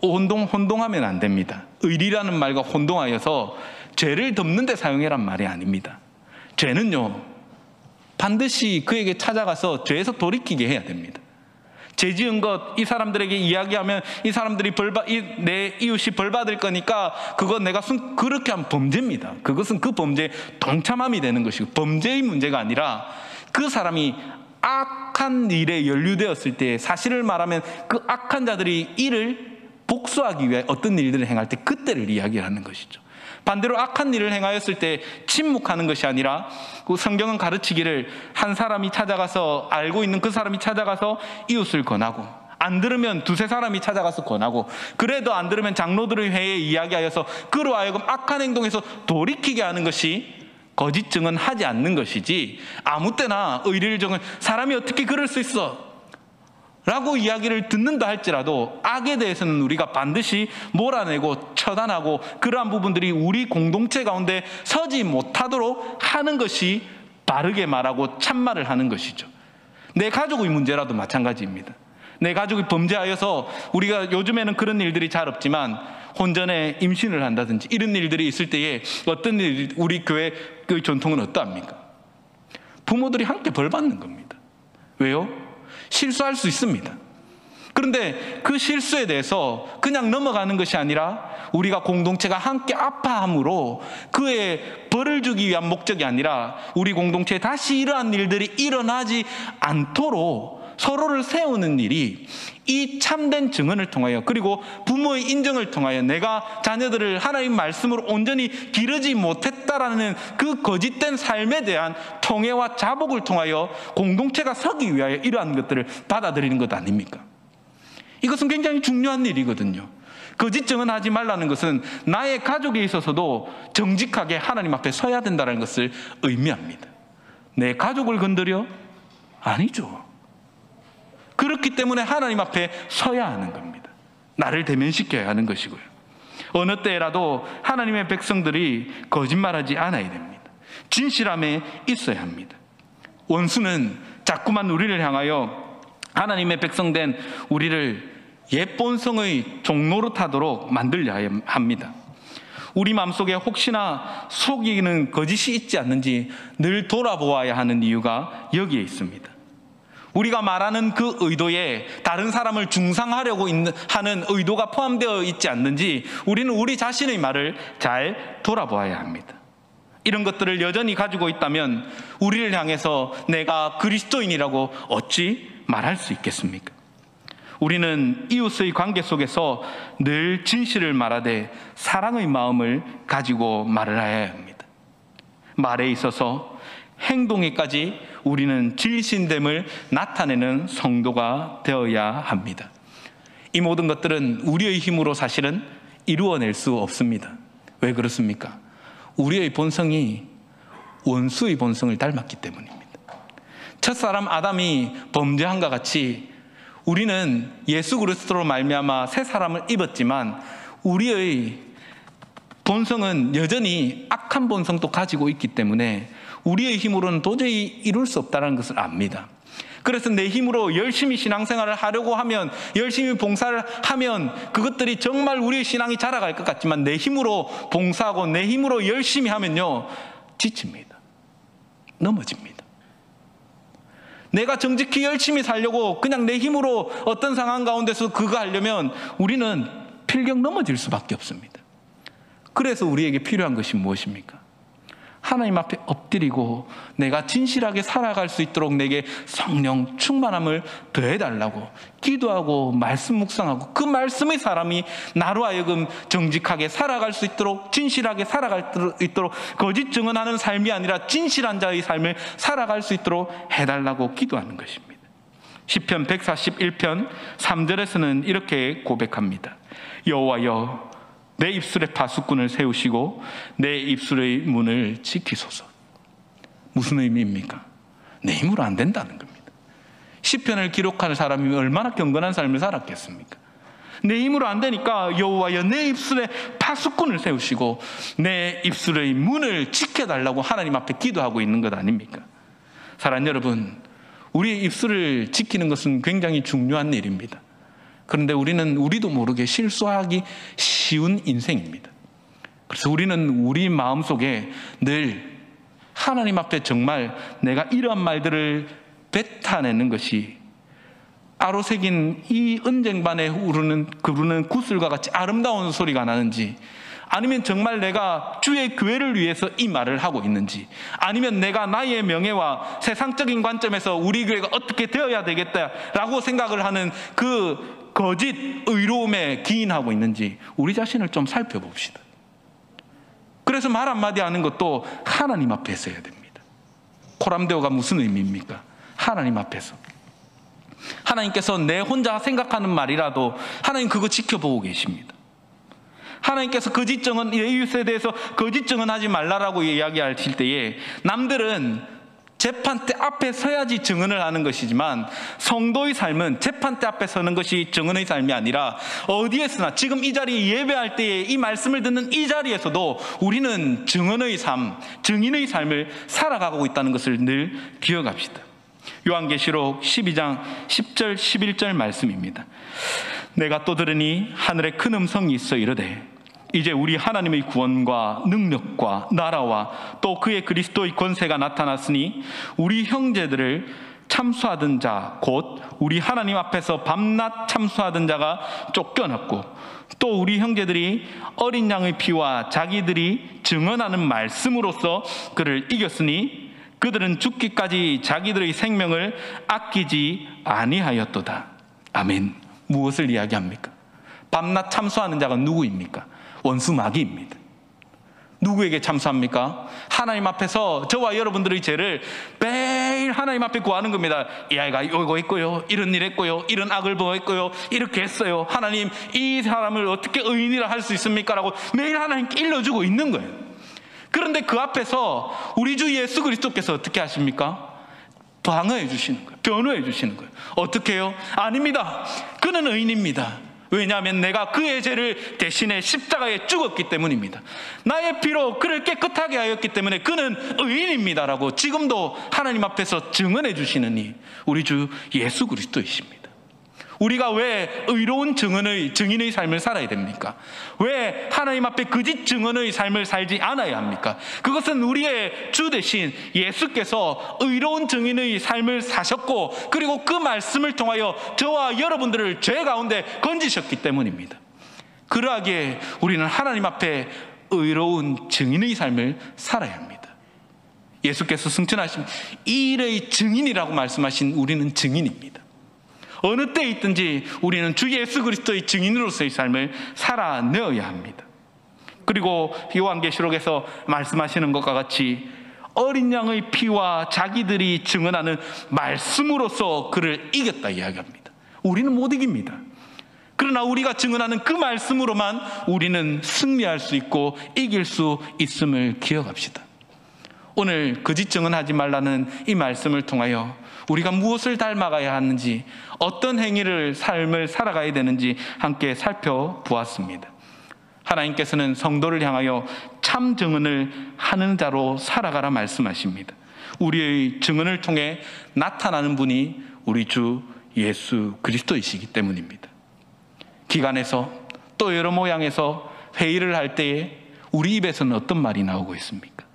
혼동하면 안 됩니다. 의리라는 말과 혼동하여서 죄를 덮는 데 사용해란 말이 아닙니다. 죄는요, 반드시 그에게 찾아가서 죄에서 돌이키게 해야 됩니다. 죄 지은 것 이 사람들에게 이야기하면 이 사람들이 내 이웃이 벌 받을 거니까 그건 내가 그렇게 하면 범죄입니다. 그것은 그 범죄에 동참함이 되는 것이고, 범죄의 문제가 아니라 그 사람이 악한 일에 연루되었을 때, 사실을 말하면 그 악한 자들이 이를 복수하기 위해 어떤 일들을 행할 때 그때를 이야기하는 것이죠. 반대로 악한 일을 행하였을 때 침묵하는 것이 아니라, 그 성경은 가르치기를 한 사람이 찾아가서, 알고 있는 그 사람이 찾아가서 이웃을 권하고, 안 들으면 두세 사람이 찾아가서 권하고, 그래도 안 들으면 장로들의 회의에 이야기하여서 그로 하여금 악한 행동에서 돌이키게 하는 것이 거짓 증언하지 않는 것이지, 아무 때나 의리를 정은 사람이 어떻게 그럴 수 있어 라고 이야기를 듣는다 할지라도 악에 대해서는 우리가 반드시 몰아내고 처단하고, 그러한 부분들이 우리 공동체 가운데 서지 못하도록 하는 것이 바르게 말하고 참말을 하는 것이죠. 내 가족의 문제라도 마찬가지입니다. 내 가족이 범죄하여서, 우리가 요즘에는 그런 일들이 잘 없지만 혼전에 임신을 한다든지 이런 일들이 있을 때에 어떤 일, 우리 교회 그 전통은 어떠합니까? 부모들이 함께 벌 받는 겁니다. 왜요? 실수할 수 있습니다. 그런데 그 실수에 대해서 그냥 넘어가는 것이 아니라 우리가 공동체가 함께 아파함으로 그의 벌을 주기 위한 목적이 아니라 우리 공동체에 다시 이러한 일들이 일어나지 않도록 서로를 세우는 일이, 이 참된 증언을 통하여, 그리고 부모의 인정을 통하여 내가 자녀들을 하나님 말씀으로 온전히 기르지 못했다라는 그 거짓된 삶에 대한 통회와 자복을 통하여 공동체가 서기 위하여 이러한 것들을 받아들이는 것 아닙니까? 이것은 굉장히 중요한 일이거든요. 거짓 증언하지 말라는 것은 나의 가족에 있어서도 정직하게 하나님 앞에 서야 된다는 것을 의미합니다. 내 가족을 건드려? 아니죠. 그렇기 때문에 하나님 앞에 서야 하는 겁니다. 나를 대면시켜야 하는 것이고요. 어느 때라도 하나님의 백성들이 거짓말하지 않아야 됩니다. 진실함에 있어야 합니다. 원수는 자꾸만 우리를 향하여 하나님의 백성된 우리를 옛 본성의 종로로 타도록 만들려 합니다. 우리 마음속에 혹시나 속이는 거짓이 있지 않는지 늘 돌아보아야 하는 이유가 여기에 있습니다. 우리가 말하는 그 의도에 다른 사람을 중상하려고 하는 의도가 포함되어 있지 않는지 우리는 우리 자신의 말을 잘 돌아보아야 합니다. 이런 것들을 여전히 가지고 있다면 우리를 향해서 내가 그리스도인이라고 어찌 말할 수 있겠습니까? 우리는 이웃의 관계 속에서 늘 진실을 말하되 사랑의 마음을 가지고 말을 해야 합니다. 말에 있어서 행동에까지 우리는 진실됨을 나타내는 성도가 되어야 합니다. 이 모든 것들은 우리의 힘으로 사실은 이루어낼 수 없습니다. 왜 그렇습니까? 우리의 본성이 원수의 본성을 닮았기 때문입니다. 첫사람 아담이 범죄함과 같이 우리는 예수 그리스도로 말미암아 새 사람을 입었지만 우리의 본성은 여전히 악한 본성도 가지고 있기 때문에 우리의 힘으로는 도저히 이룰 수 없다는 것을 압니다. 그래서 내 힘으로 열심히 신앙생활을 하려고 하면, 열심히 봉사를 하면 그것들이 정말 우리의 신앙이 자라갈 것 같지만 내 힘으로 봉사하고 내 힘으로 열심히 하면요, 지칩니다. 넘어집니다. 내가 정직히 열심히 살려고 그냥 내 힘으로 어떤 상황 가운데서 그거 하려면 우리는 필경 넘어질 수밖에 없습니다. 그래서 우리에게 필요한 것이 무엇입니까? 하나님 앞에 엎드리고 내가 진실하게 살아갈 수 있도록 내게 성령 충만함을 더해달라고 기도하고 말씀 묵상하고, 그 말씀의 사람이 나로 하여금 정직하게 살아갈 수 있도록, 진실하게 살아갈 수 있도록, 거짓 증언하는 삶이 아니라 진실한 자의 삶을 살아갈 수 있도록 해달라고 기도하는 것입니다. 시편 141편 3절에서는 이렇게 고백합니다. 여호와여, 내 입술에 파수꾼을 세우시고 내 입술의 문을 지키소서. 무슨 의미입니까? 내 힘으로 안 된다는 겁니다. 시편을 기록하는 사람이 얼마나 경건한 삶을 살았겠습니까? 내 힘으로 안 되니까 여호와여 내 입술에 파수꾼을 세우시고 내 입술의 문을 지켜달라고 하나님 앞에 기도하고 있는 것 아닙니까? 사랑하는 여러분, 우리의 입술을 지키는 것은 굉장히 중요한 일입니다. 그런데 우리도 모르게 실수하기 쉬운 인생입니다. 그래서 우리는 우리 마음속에 늘 하나님 앞에 정말 내가 이러한 말들을 뱉어내는 것이 아로새긴 이 은쟁반에 그루는 구슬과 같이 아름다운 소리가 나는지, 아니면 정말 내가 주의 교회를 위해서 이 말을 하고 있는지, 아니면 내가 나의 명예와 세상적인 관점에서 우리 교회가 어떻게 되어야 되겠다라고 생각을 하는 그 거짓 의로움에 기인하고 있는지 우리 자신을 좀 살펴봅시다. 그래서 말 한마디 하는 것도 하나님 앞에서 해야 됩니다. 코람데오가 무슨 의미입니까? 하나님 앞에서. 하나님께서 내 혼자 생각하는 말이라도 하나님 그거 지켜보고 계십니다. 하나님께서 거짓 증언, 이웃에 대해서 거짓 증언하지 말라라고 이야기하실 때에 남들은 재판대 앞에 서야지 증언을 하는 것이지만 성도의 삶은 재판대 앞에 서는 것이 증언의 삶이 아니라 어디에서나 지금 이 자리에 예배할 때에 이 말씀을 듣는 이 자리에서도 우리는 증언의 삶, 증인의 삶을 살아가고 있다는 것을 늘 기억합시다. 요한계시록 12장 10절 11절 말씀입니다. 내가 또 들으니 하늘에 큰 음성이 있어 이르되 이제 우리 하나님의 구원과 능력과 나라와 또 그의 그리스도의 권세가 나타났으니 우리 형제들을 참수하던 자 곧 우리 하나님 앞에서 밤낮 참수하던 자가 쫓겨났고 또 우리 형제들이 어린 양의 피와 자기들이 증언하는 말씀으로써 그를 이겼으니 그들은 죽기까지 자기들의 생명을 아끼지 아니하였도다. 아멘. 무엇을 이야기합니까? 밤낮 참수하는 자가 누구입니까? 원수 마귀입니다. 누구에게 참수합니까? 하나님 앞에서 저와 여러분들의 죄를 매일 하나님 앞에 구하는 겁니다. 이 아이가 이거 했고요, 이런 일 했고요, 이런 악을 범했고요, 이렇게 했어요. 하나님 이 사람을 어떻게 의인이라 할 수 있습니까? 라고 매일 하나님께 일러주고 있는 거예요. 그런데 그 앞에서 우리 주 예수 그리스도께서 어떻게 하십니까? 방어해 주시는 거예요. 변호해 주시는 거예요. 어떻게 해요? 아닙니다. 그는 의인입니다. 왜냐하면 내가 그의 죄를 대신에 십자가에 죽었기 때문입니다. 나의 피로 그를 깨끗하게 하였기 때문에 그는 의인입니다라고 지금도 하나님 앞에서 증언해 주시는 이 우리 주 예수 그리스도이십니다. 우리가 왜 의로운 증인의 삶을 살아야 됩니까? 왜 하나님 앞에 거짓 증언의 삶을 살지 않아야 합니까? 그것은 우리의 주 대신 예수께서 의로운 증인의 삶을 사셨고 그리고 그 말씀을 통하여 저와 여러분들을 죄 가운데 건지셨기 때문입니다. 그러하기에 우리는 하나님 앞에 의로운 증인의 삶을 살아야 합니다. 예수께서 승천하신 이 일의 증인이라고 말씀하신 우리는 증인입니다. 어느 때에 있든지 우리는 주 예수 그리스도의 증인으로서의 삶을 살아내어야 합니다. 그리고 요한계시록에서 말씀하시는 것과 같이 어린 양의 피와 자기들이 증언하는 말씀으로서 그를 이겼다 이야기합니다. 우리는 못 이깁니다. 그러나 우리가 증언하는 그 말씀으로만 우리는 승리할 수 있고 이길 수 있음을 기억합시다. 오늘 거짓 증언하지 말라는 이 말씀을 통하여 우리가 무엇을 닮아가야 하는지, 어떤 행위를 삶을 살아가야 되는지 함께 살펴보았습니다. 하나님께서는 성도를 향하여 참 증언을 하는 자로 살아가라 말씀하십니다. 우리의 증언을 통해 나타나는 분이 우리 주 예수 그리스도이시기 때문입니다. 기관에서 또 여러 모양에서 회의를 할 때에 우리 입에서는 어떤 말이 나오고 있습니까?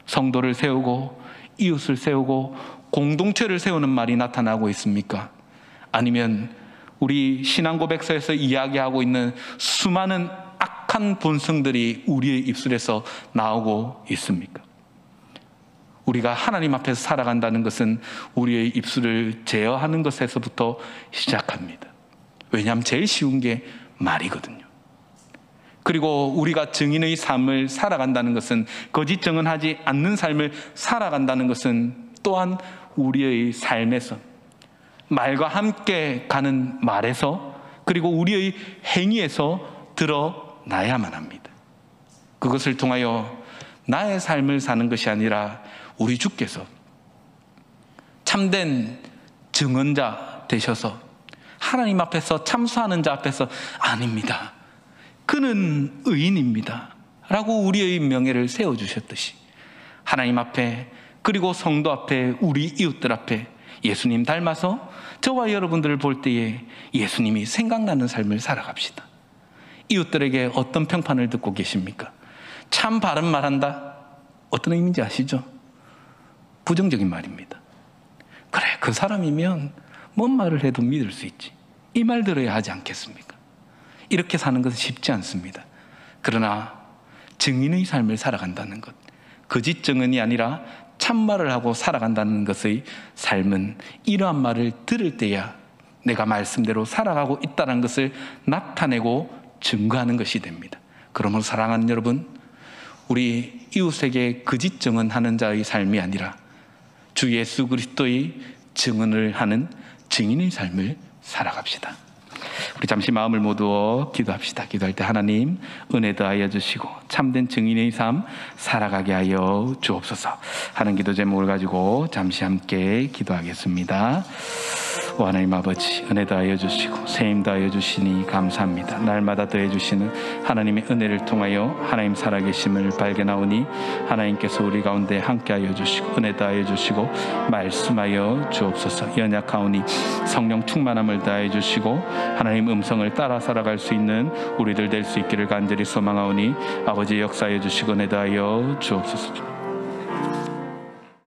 성도를 세우고 이웃을 세우고 공동체를 세우는 말이 나타나고 있습니까? 아니면 우리 신앙고백서에서 이야기하고 있는 수많은 악한 본성들이 우리의 입술에서 나오고 있습니까? 우리가 하나님 앞에서 살아간다는 것은 우리의 입술을 제어하는 것에서부터 시작합니다. 왜냐하면 제일 쉬운 게 말이거든요. 그리고 우리가 증인의 삶을 살아간다는 것은, 거짓 증언하지 않는 삶을 살아간다는 것은 또한 우리의 삶에서, 말과 함께 가는 말에서, 그리고 우리의 행위에서 드러나야만 합니다. 그것을 통하여 나의 삶을 사는 것이 아니라 우리 주께서 참된 증언자 되셔서 하나님 앞에서 참수하는 자 앞에서 아닙니다, 그는 의인입니다 라고 우리의 명예를 세워주셨듯이 하나님 앞에 그리고 성도 앞에 우리 이웃들 앞에 예수님 닮아서 저와 여러분들을 볼 때에 예수님이 생각나는 삶을 살아갑시다. 이웃들에게 어떤 평판을 듣고 계십니까? 참 바른 말한다? 어떤 의미인지 아시죠? 부정적인 말입니다. 그래, 그 사람이면 뭔 말을 해도 믿을 수 있지, 이 말 들어야 하지 않겠습니까? 이렇게 사는 것은 쉽지 않습니다. 그러나 증인의 삶을 살아간다는 것, 거짓 증언이 아니라 참말을 하고 살아간다는 것의 삶은 이러한 말을 들을 때야 내가 말씀대로 살아가고 있다는 것을 나타내고 증거하는 것이 됩니다. 그러므로 사랑하는 여러분, 우리 이웃에게 거짓 증언하는 자의 삶이 아니라 주 예수 그리스도의 증언을 하는 증인의 삶을 살아갑시다. 우리 잠시 마음을 모두어 기도합시다. 기도할 때 하나님 은혜 더하여 주시고 참된 증인의 삶 살아가게 하여 주옵소서 하는 기도 제목을 가지고 잠시 함께 기도하겠습니다. 오 하나님 아버지, 은혜 더하여 주시고 세임 더하여 주시니 감사합니다. 날마다 더해 주시는 하나님의 은혜를 통하여 하나님 살아계심을 발견하오니 하나님께서 우리 가운데 함께하여 주시고 은혜 더하여 주시고 말씀하여 주옵소서. 연약하오니 성령 충만함을 더하여 주시고 하나님 음성을 따라 살아갈 수 있는 우리들 될 수 있기를 간절히 소망하오니 아버지 역사하여 주시고 은혜 더하여 주옵소서.